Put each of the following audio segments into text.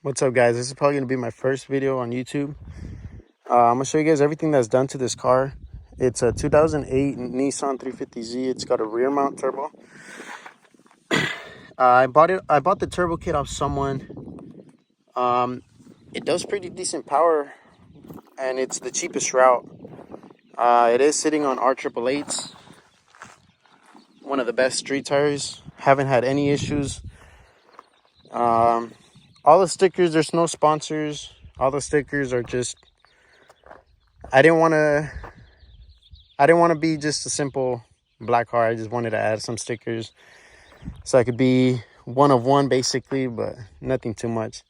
What's up, guys? This is probably going to be my first video on YouTube. I'm going to show you guys everything that's done to this car. It's a 2008 Nissan 350Z. It's got a rear mount turbo. I bought the turbo kit off someone. It does pretty decent power, and it's the cheapest route. It is sitting on R888s, one of the best street tires. Haven't had any issues. All the stickers, there's no sponsors. All the stickers are just, I didn't want to be just a simple black car. I just wanted to add some stickers so I could be one of one, basically, but nothing too much.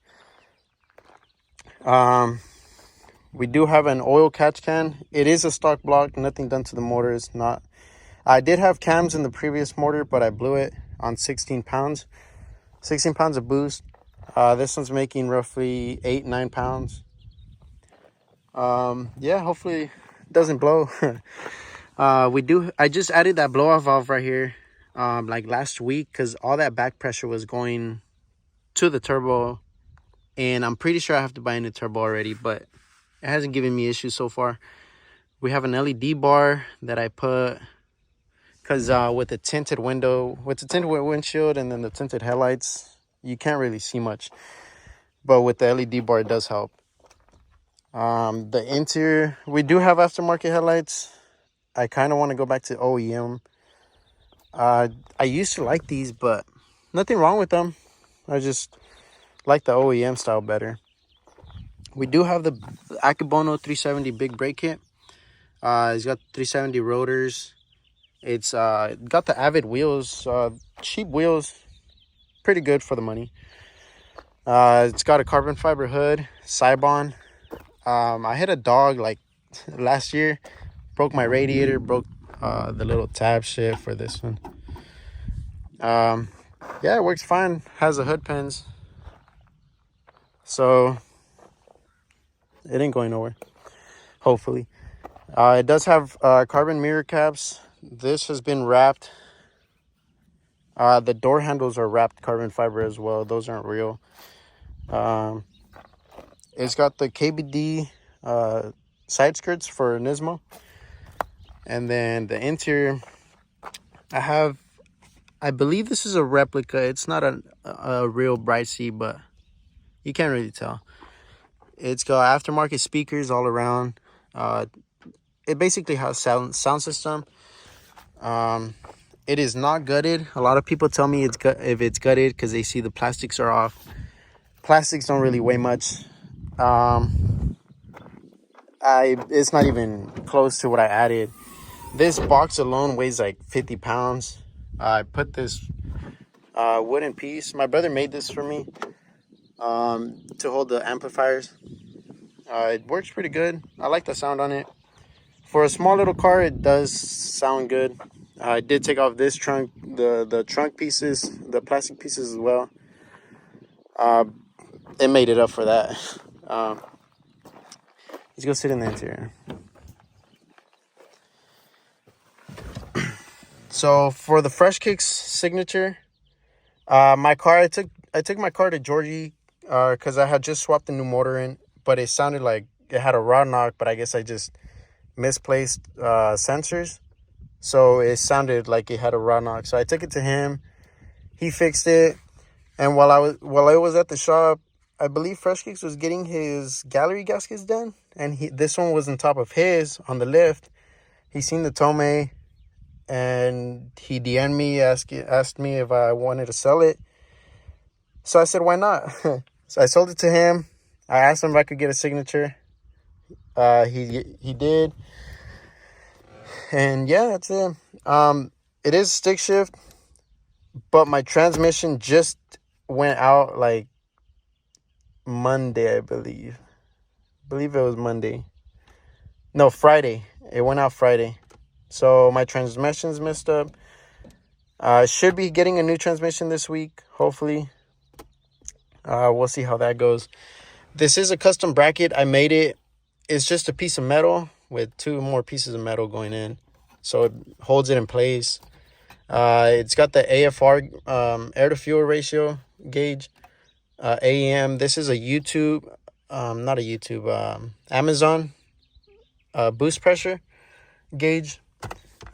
We do have an oil catch can. It is a stock block, nothing done to the motor. It's not. I did have cams in the previous motor, but I blew it on 16 pounds. 16 pounds of boost. This one's making roughly 8-9 pounds. Yeah, hopefully it doesn't blow. I just added that blow off valve right here like last week, because all that back pressure was going to the turbo, and I'm pretty sure I have to buy a new turbo already, but it hasn't given me issues so far. We have an LED bar that I put because with the tinted windshield and then the tinted headlights, you can't really see much, but with the LED bar it does help. The interior, we do have aftermarket headlights. I kind of want to go back to OEM. I used to like these, but nothing wrong with them. I just like the OEM style better. We do have the Akebono 370 big brake kit. It's got 370 rotors. It's got the Avid wheels, cheap wheels, pretty good for the money. It's got a carbon fiber hood, Cybon. I hit a dog like last year, broke my radiator, broke the little tab shift for this one. Yeah, it works fine. Has the hood pins, so it ain't going nowhere, hopefully. It does have carbon mirror caps. This has been wrapped. The door handles are wrapped carbon fiber as well. Those aren't real. It's got the KBD side skirts for Nismo. And then the interior, I believe this is a replica. It's not a real Bright Sea, but you can't really tell. It's got aftermarket speakers all around. It basically has sound system. It is not gutted. A lot of people tell me if it's gutted because they see the plastics are off. Plastics don't really weigh much. It's not even close to what I added. This box alone weighs like 50 pounds. I put this wooden piece. My brother made this for me to hold the amplifiers. It works pretty good. I like the sound on it. For a small little car, it does sound good. I did take off this trunk, the trunk pieces, the plastic pieces as well. It made it up for that. Let's go sit in the interior. So for the Fresh Kicks signature, my car, I took my car to Georgie because I had just swapped the new motor in, but it sounded like it had a rod knock, but I guess I just misplaced sensors, so it sounded like it had a rod knock. So I took it to him. He fixed it, and while I was at the shop, I believe Fresh Kicks was getting his gallery gaskets done, and this one was on top of his on the lift. He seen the Tomei, and he DM'd me, asked me if I wanted to sell it. So I said, why not? So I sold it to him. I asked him if I could get a signature. He did. And yeah, that's it. It is stick shift, but my transmission just went out like Monday, I believe. I believe it was Monday. No, Friday. It went out Friday. So my transmission's messed up. I should be getting a new transmission this week, hopefully. We'll see how that goes. This is a custom bracket. I made it. It's just a piece of metal with two more pieces of metal going in, so it holds it in place. It's got the AFR air to fuel ratio gauge. AEM. This is a YouTube, not a YouTube, Amazon boost pressure gauge.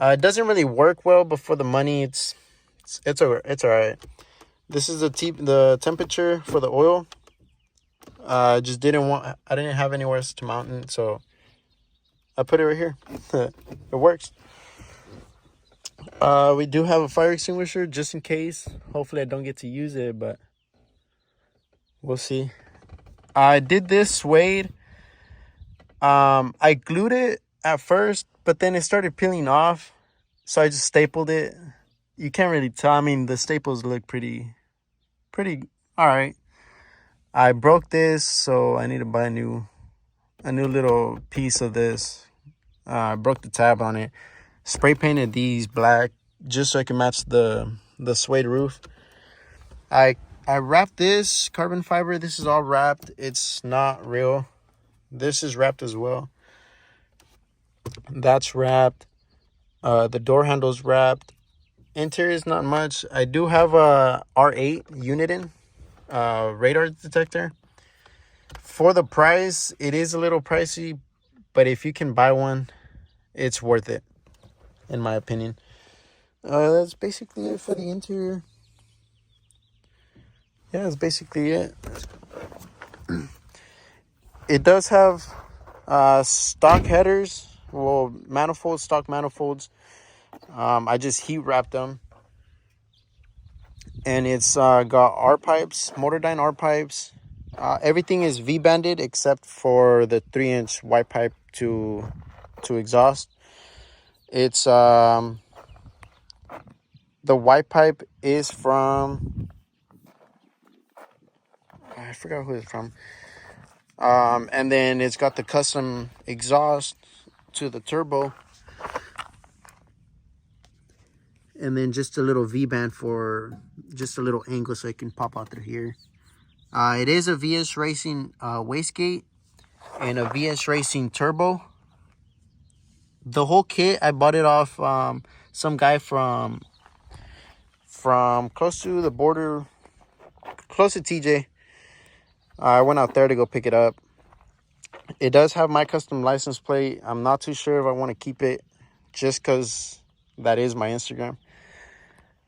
It doesn't really work well, but for the money, it's all right. This is the temperature for the oil. I didn't have anywhere else to mount it, so I put it right here. It works. We do have a fire extinguisher just in case. Hopefully I don't get to use it, but we'll see. I did this suede. I glued it at first, but then it started peeling off, so I just stapled it. You can't really tell. I mean, the staples look pretty all right. I broke this, so I need to buy a new little piece of this. I broke the tab on it. Spray painted these black just so I can match the suede roof. I wrapped this carbon fiber. This is all wrapped. It's not real. This is wrapped as well. That's wrapped. The door handle's wrapped. Interior is not much. I do have a R8 Uniden radar detector. For the price, it is a little pricey, but if you can buy one, it's worth it, in my opinion. That's basically it for the interior. Yeah, that's basically it. It does have stock headers, well, stock manifolds. I just heat wrapped them. And it's got R pipes, Motordyne R pipes. Everything is V-banded except for the 3-inch white pipe to exhaust. It's the white pipe is from, I forgot who it's from. And then it's got the custom exhaust to the turbo. And then just a little V-band for just a little angle so it can pop out through here. It is a VS Racing wastegate and a VS Racing turbo. The whole kit, I bought it off some guy from close to the border, close to TJ. I went out there to go pick it up. It does have my custom license plate. I'm not too sure if I want to keep it just because that is my Instagram.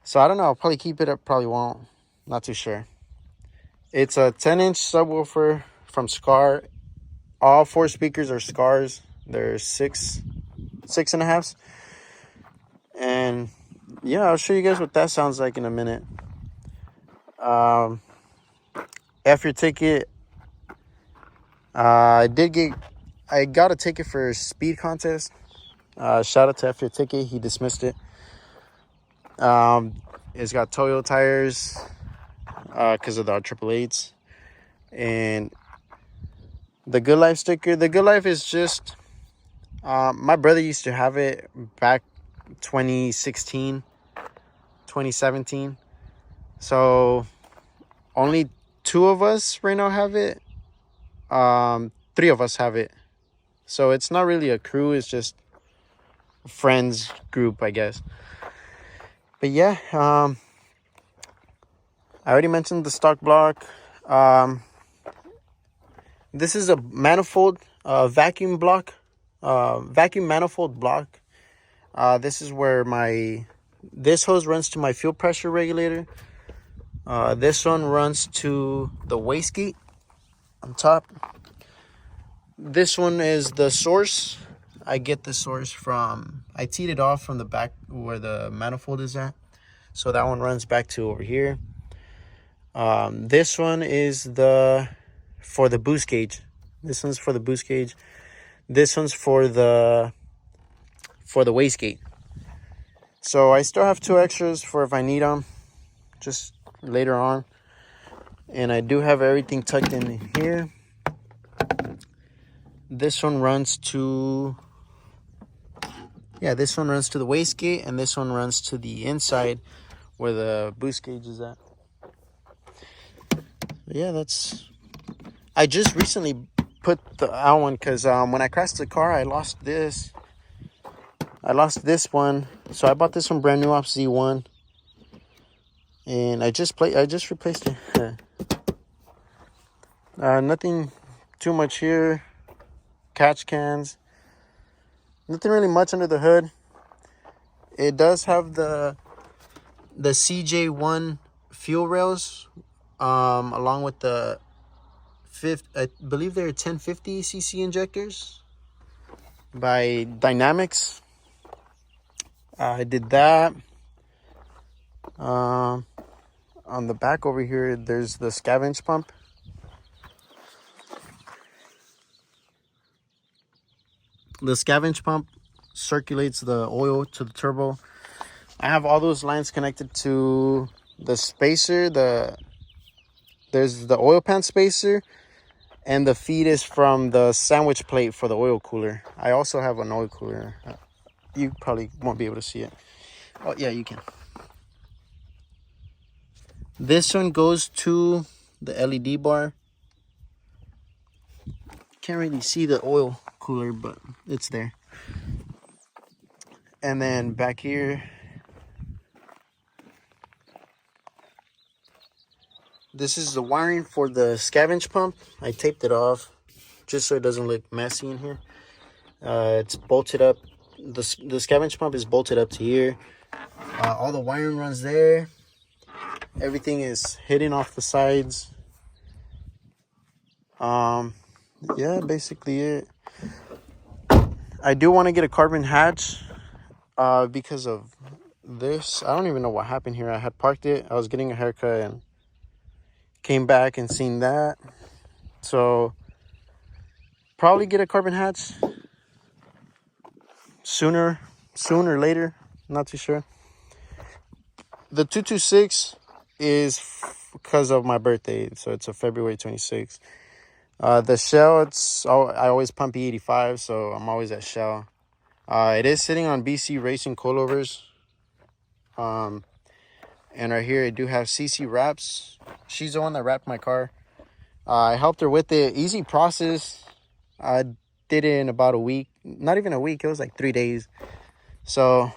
So I don't know. I'll probably keep it. I probably won't. Not too sure. It's a 10-inch subwoofer from Scar. All 4 speakers are Scars. They're 6.5s. And yeah, I'll show you guys what that sounds like in a minute. F Your Ticket. I got a ticket for a speed contest. Shout out to F Your Ticket. He dismissed it. It's got Toyo tires because of the R888s. And the Good Life sticker. The Good Life is just, my brother used to have it back 2016, 2017. So only 2 of us right now have it. 3 of us have it. So it's not really a crew. It's just a friends group, I guess. But yeah, I already mentioned the stock block. This is a manifold vacuum block, vacuum manifold block. This is where this hose runs to my fuel pressure regulator. This one runs to the wastegate on top. This one is the source. I get the source I teed it off from the back where the manifold is at. So that one runs back to over here. This one is for the boost gauge. This one's for the boost gauge. This one's for the wastegate. So I still have 2 extras for if I need them, just later on. And I do have everything tucked in here. This one runs to the wastegate, and this one runs to the inside where the boost gauge is at. But yeah, I just recently put the out one because when I crashed the car, I lost this one. So I bought this one brand new off Z1, and I just replaced it. Nothing too much here. Catch cans. Nothing really much under the hood. It does have the CJ1 fuel rails, along with the I believe they're 1050 cc injectors by Dynamics. I did that. On the back over here, there's the scavenge pump. The scavenge pump circulates the oil to the turbo. I have all those lines connected to the spacer. There's the oil pan spacer, and the feed is from the sandwich plate for the oil cooler. I also have an oil cooler. You probably won't be able to see it. Oh yeah, you can. This one goes to the LED bar. Can't really see the oil cooler, but it's there. And then back here, this is the wiring for the scavenge pump. I taped it off just so it doesn't look messy in here. It's bolted up. The scavenge pump is bolted up to here. All the wiring runs there. Everything is hidden off the sides. Yeah, basically it. I do want to get a carbon hatch because of this. I don't even know what happened here. I had parked it. I was getting a haircut and came back and seen that. So probably get a carbon hatch sooner or later. Not too sure. The 226 is because of my birthday, so it's a February 26th. The Shell, I always pump E85, so I'm always at Shell. It is sitting on BC Racing coilovers. And right here I do have CC wraps. She's the one that wrapped my car. I helped her with it. Easy process. I did it in about a week. Not even a week. It was like 3 days. So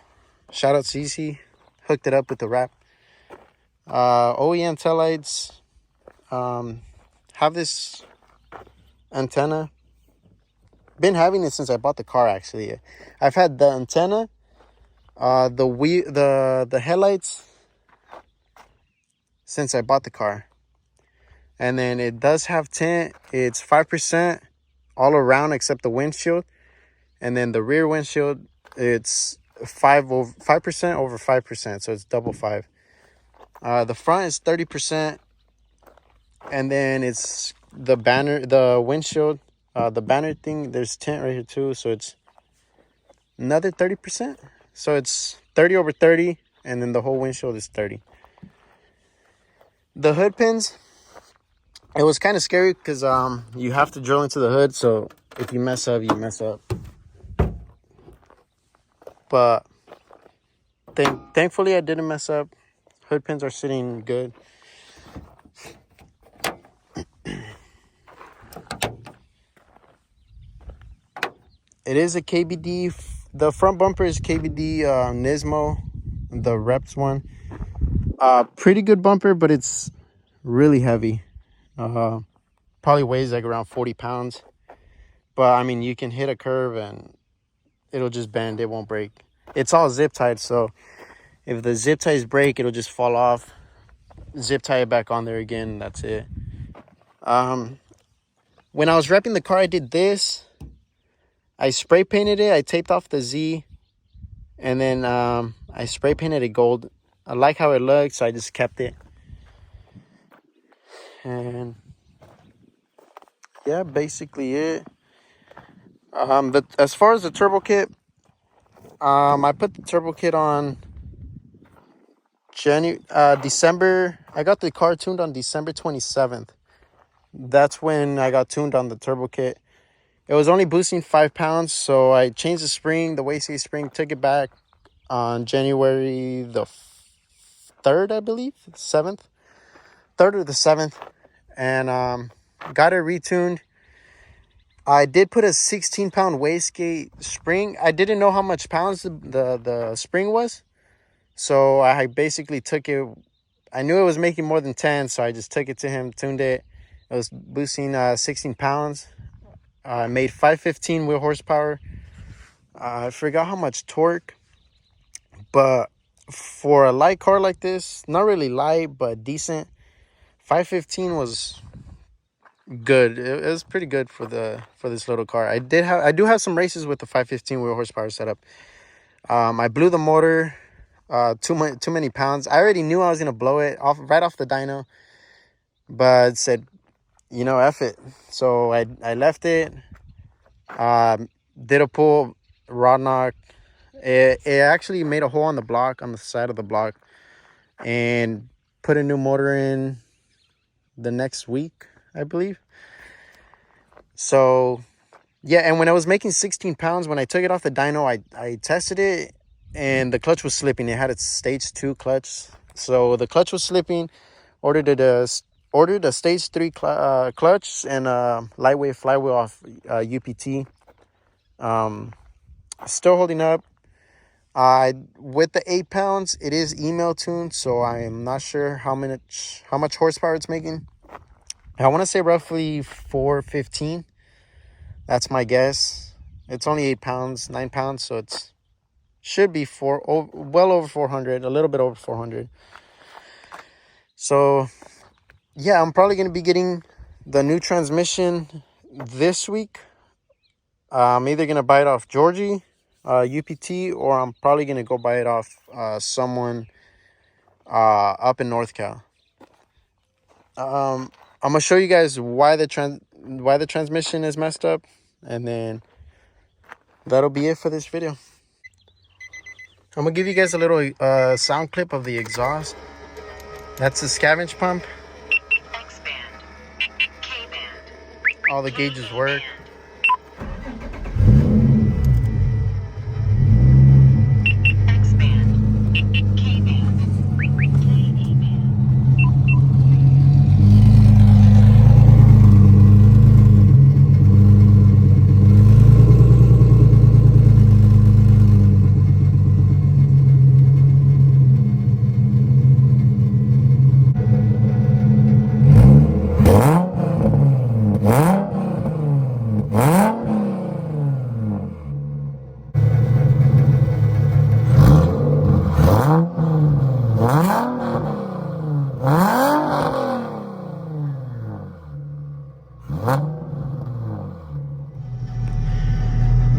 shout out CC. Hooked it up with the wrap. OEM taillights. Have this antenna. Been having it since I bought the car, actually. I've had the antenna, the headlights since I bought the car. And then it does have tint. It's 5% all around except the windshield. And then the rear windshield, it's 5% over 5%, so it's double 5. The front is 30%, and then it's the banner, the windshield, the banner thing. There's tint right here too, so it's another 30%. So it's 30 over 30, and then the whole windshield is 30. The hood pins, it was kind of scary because you have to drill into the hood, so if you mess up, you mess up. But thankfully I didn't mess up. Hood pins are sitting good. It is a KBD. The front bumper is KBD Nismo, the Reps one. Pretty good bumper, but it's really heavy. Probably weighs like around 40 pounds. But I mean, you can hit a curve and it'll just bend. It won't break. It's all zip tied, so if the zip ties break, it'll just fall off. Zip tie it back on there again. That's it. When I was wrapping the car, I did this. I spray painted it. I taped off the Z, and then I spray painted it gold. I like how it looked, so I just kept it. And yeah, basically it. As far as the turbo kit, I put the turbo kit on December. I got the car tuned on December 27th. That's when I got tuned on the turbo kit. It was only boosting 5 pounds, so I changed the spring, the wastegate spring, took it back on January the 3rd, I believe, 7th, 3rd or the 7th, and got it retuned. I did put a 16-pound wastegate spring. I didn't know how much pounds the spring was, so I basically took it. I knew it was making more than 10, so I just took it to him, tuned it, It was boosting 16 pounds. Made 515 wheel horsepower. I forgot how much torque, but for a light car like this, not really light, but decent, 515 was good. It was pretty good for this little car. I do have some races with the 515 wheel horsepower setup. I blew the motor too many pounds. I already knew I was gonna blow it right off the dyno, but said, you know, F it. So I left it. Did a pull, rod knock. It actually made a hole on the block, on the side of the block, and put a new motor in the next week, I believe. So yeah, and when I was making 16 pounds, when I took it off the dyno, I tested it, and the clutch was slipping. It had its stage 2 clutch, so the clutch was slipping. Ordered a stage 3 clutch and a lightweight flywheel off UPT. Still holding up. With the 8 pounds, it is email tuned, so I am not sure how much horsepower it's making. I want to say roughly 415. That's my guess. It's only 8 pounds, 9 pounds, so it's should be well over 400, a little bit over 400. So yeah, I'm probably gonna be getting the new transmission this week. I'm either gonna buy it off Georgie, UPT, or I'm probably gonna go buy it off someone up in North Cal. I'm gonna show you guys why the transmission is messed up, and then that'll be it for this video. I'm gonna give you guys a little sound clip of the exhaust. That's the scavenge pump. X-band, K-band. All the gauges work.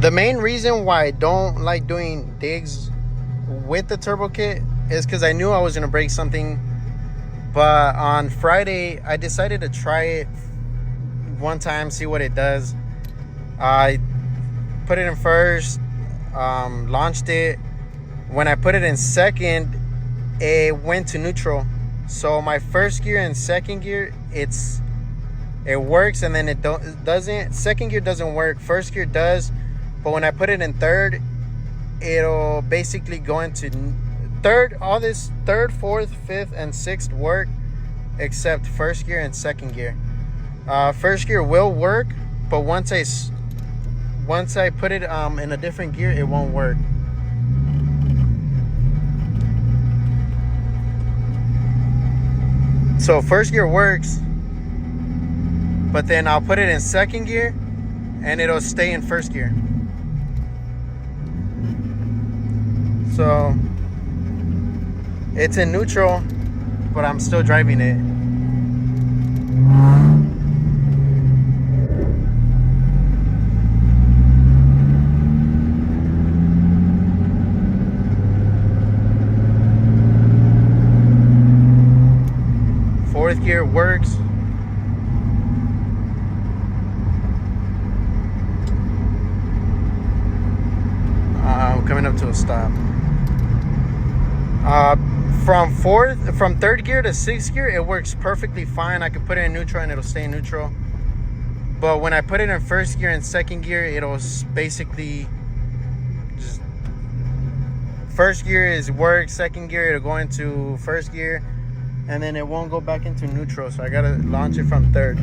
The main reason why I don't like doing digs with the turbo kit is because I knew I was going to break something. But on Friday, I decided to try it one time, see what it does. I put it in first, launched it. When I put it in second, it went to neutral. So my first gear and second gear, it works, and then it doesn't. Second gear doesn't work. First gear does. But when I put it in third, it'll basically go into third. All this third, fourth, fifth, and sixth work, except first gear and second gear. First gear will work, but once I put it in a different gear, it won't work. So first gear works, but then I'll put it in second gear, and it'll stay in first gear. So it's in neutral, but I'm still driving it. Fourth gear works. I'm coming up to a stop. From third gear to sixth gear, it works perfectly fine. I can put it in neutral and it'll stay in neutral. But when I put it in first gear and second gear, it'll basically just first gear is work, second gear it'll go into first gear, and then it won't go back into neutral. So I gotta launch it from third.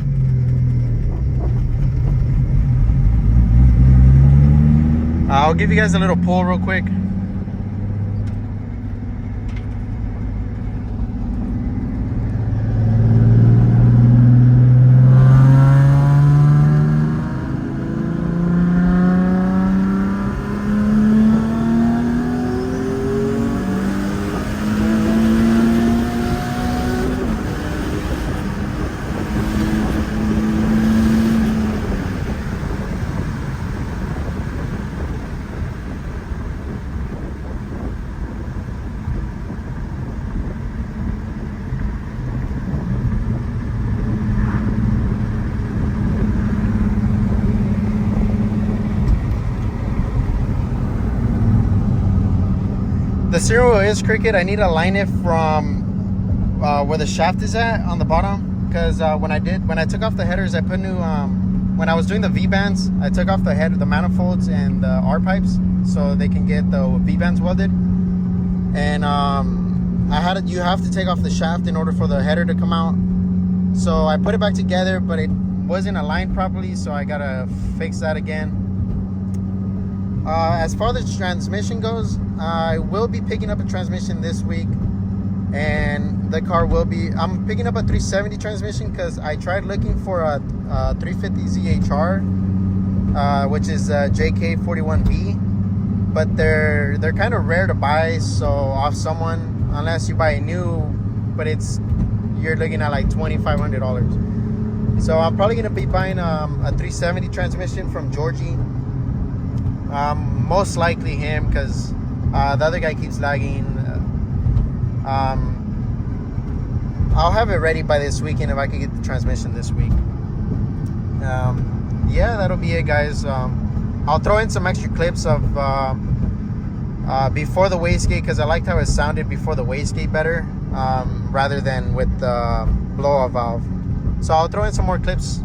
I'll give you guys a little pull real quick. the steering wheel is crooked. I need to align it from where the shaft is at on the bottom, because when I took off the headers, I put new when I was doing the V-bands, I took off the manifolds and the R pipes so they can get the V-bands welded. And you have to take off the shaft in order for the header to come out. So I put it back together, but it wasn't aligned properly, so I gotta fix that again. As far as the transmission goes, I will be picking up a transmission this week, and the car will be, I'm picking up a 370 transmission because I tried looking for a 350 ZHR, which is a JK41B, but they're kind of rare to buy, so off someone, unless you buy a new, but you're looking at like $2,500. So I'm probably gonna be buying a 370 transmission from Georgie. Most likely him, because the other guy keeps lagging. I'll have it ready by this weekend if I can get the transmission this week. Yeah, that'll be it, guys. I'll throw in some extra clips of before the wastegate, because I liked how it sounded before the wastegate better, rather than with the blow-off valve. So I'll throw in some more clips